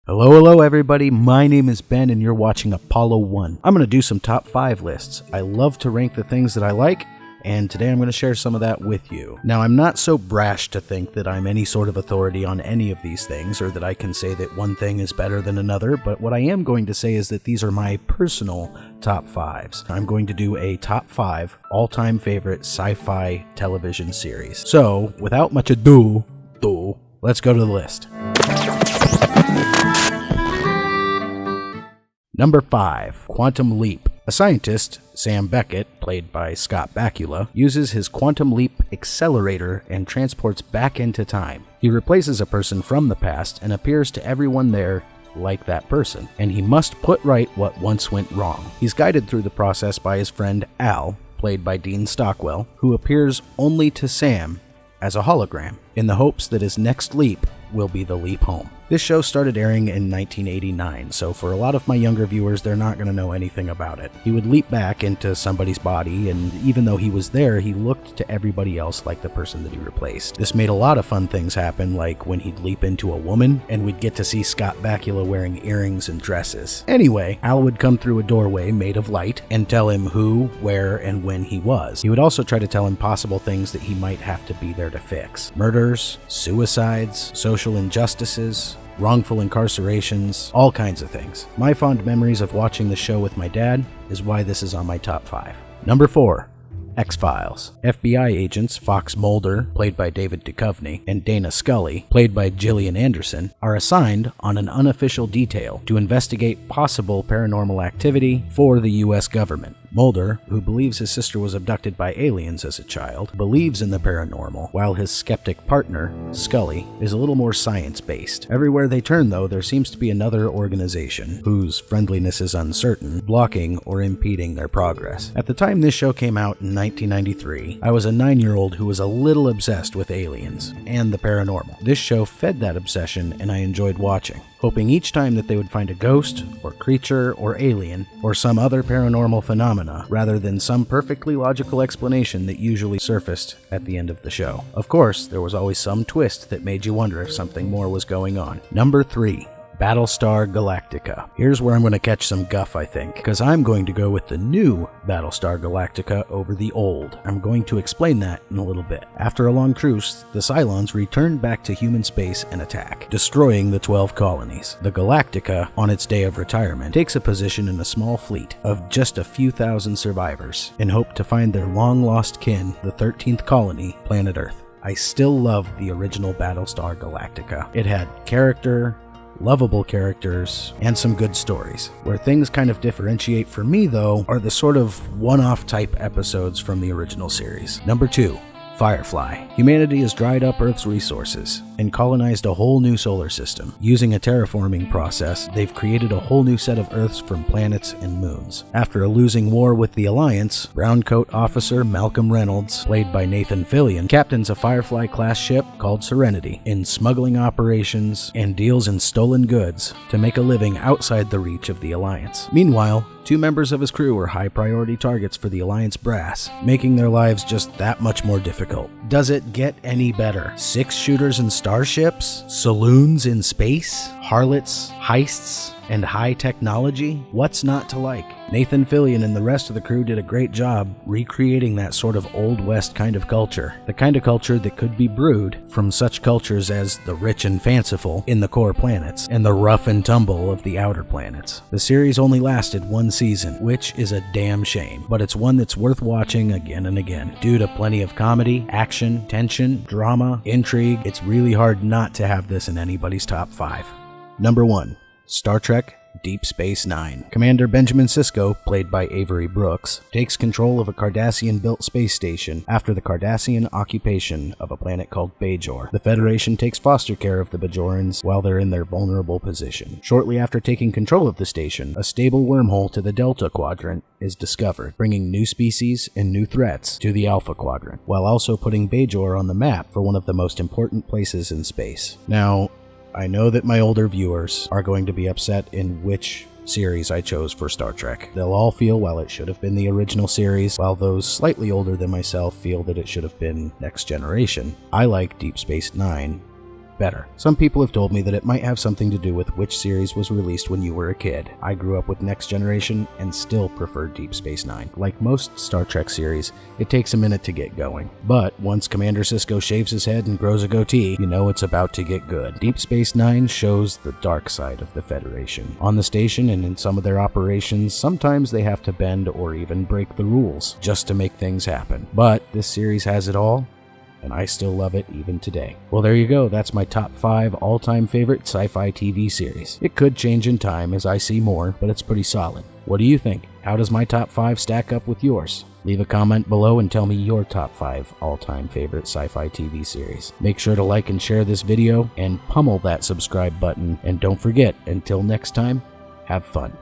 Hello everybody, my name is Ben and you're watching Apollo 1. I'm going to do some top 5 lists. I love to rank the things that I like, and today I'm going to share some of that with you. Now, I'm not so brash to think that I'm any sort of authority on any of these things, or that I can say that one thing is better than another, but what I am going to say is that these are my personal top 5s. I'm going to do a top 5 all-time favorite sci-fi television series. So, without much ado, let's go to the list. Number 5. Quantum Leap. A scientist, Sam Beckett, played by Scott Bakula, uses his quantum leap accelerator and transports back into time. He replaces a person from the past and appears to everyone there like that person, and he must put right what once went wrong. He's guided through the process by his friend Al, played by Dean Stockwell, who appears only to Sam as a hologram, in the hopes that his next leap will be the leap home. This show started airing in 1989, so for a lot of my younger viewers, they're not going to know anything about it. He would leap back into somebody's body, and even though he was there, he looked to everybody else like the person that he replaced. This made a lot of fun things happen, like when he'd leap into a woman, and we'd get to see Scott Bakula wearing earrings and dresses. Anyway, Al would come through a doorway made of light and tell him who, where, and when he was. He would also try to tell him possible things that he might have to be there to fix. Murders, suicides, social injustices, wrongful incarcerations, all kinds of things. My fond memories of watching the show with my dad is why this is on my top 5. Number 4. X-Files. FBI agents Fox Mulder, played by David Duchovny, and Dana Scully, played by Gillian Anderson, are assigned on an unofficial detail to investigate possible paranormal activity for the U.S. government. Mulder, who believes his sister was abducted by aliens as a child, believes in the paranormal, while his skeptic partner, Scully, is a little more science-based. Everywhere they turn, though, there seems to be another organization, whose friendliness is uncertain, blocking or impeding their progress. At the time this show came out in 1993, I was a 9-year-old who was a little obsessed with aliens and the paranormal. This show fed that obsession, and I enjoyed watching, hoping each time that they would find a ghost, or creature, or alien, or some other paranormal phenomena, rather than some perfectly logical explanation that usually surfaced at the end of the show. Of course, there was always some twist that made you wonder if something more was going on. Number 3. Battlestar Galactica. Here's where I'm going to catch some guff, I think, because I'm going to go with the new Battlestar Galactica over the old. I'm going to explain that in a little bit. After a long truce, the Cylons return back to human space and attack, destroying the 12 colonies. The Galactica, on its day of retirement, takes a position in a small fleet of just a few thousand survivors in hope to find their long-lost kin, the 13th colony, planet Earth. I still love the original Battlestar Galactica. It had character, lovable characters, and some good stories. Where things kind of differentiate for me, though, are the sort of one-off type episodes from the original series. Number 2. Firefly. Humanity has dried up Earth's resources and colonized a whole new solar system. Using a terraforming process, they've created a whole new set of Earths from planets and moons. After a losing war with the Alliance, Brown Coat Officer Malcolm Reynolds, played by Nathan Fillion, captains a Firefly-class ship called Serenity in smuggling operations and deals in stolen goods to make a living outside the reach of the Alliance. Meanwhile, 2 members of his crew are high-priority targets for the Alliance brass, making their lives just that much more difficult. Does it get any better? 6-shooters and starships? Saloons in space? Harlots? Heists? And high technology? What's not to like? Nathan Fillion and the rest of the crew did a great job recreating that sort of Old West kind of culture. The kind of culture that could be brewed from such cultures as the rich and fanciful in the core planets and the rough and tumble of the outer planets. The series only lasted 1 season, which is a damn shame, but it's one that's worth watching again and again. Due to plenty of comedy, action, tension, drama, intrigue, it's really hard not to have this in anybody's top 5. Number 1. Star Trek Deep Space Nine. Commander Benjamin Sisko, played by Avery Brooks, takes control of a Cardassian-built space station after the Cardassian occupation of a planet called Bajor. The Federation takes foster care of the Bajorans while they're in their vulnerable position. Shortly after taking control of the station, a stable wormhole to the Delta Quadrant is discovered, bringing new species and new threats to the Alpha Quadrant, while also putting Bajor on the map for one of the most important places in space. Now, I know that my older viewers are going to be upset in which series I chose for Star Trek. They'll all feel, well, it should have been the original series, while those slightly older than myself feel that it should have been Next Generation. I like Deep Space Nine better. Some people have told me that it might have something to do with which series was released when you were a kid. I grew up with Next Generation and still prefer Deep Space Nine. Like most Star Trek series, it takes a minute to get going. But once Commander Sisko shaves his head and grows a goatee, you know it's about to get good. Deep Space Nine shows the dark side of the Federation. On the station and in some of their operations, sometimes they have to bend or even break the rules just to make things happen. But this series has it all, and I still love it even today. Well, there you go. That's my top 5 all-time favorite sci-fi TV series. It could change in time as I see more, but it's pretty solid. What do you think? How does my top 5 stack up with yours? Leave a comment below and tell me your top 5 all-time favorite sci-fi TV series. Make sure to like and share this video and pummel that subscribe button. And don't forget, until next time, have fun.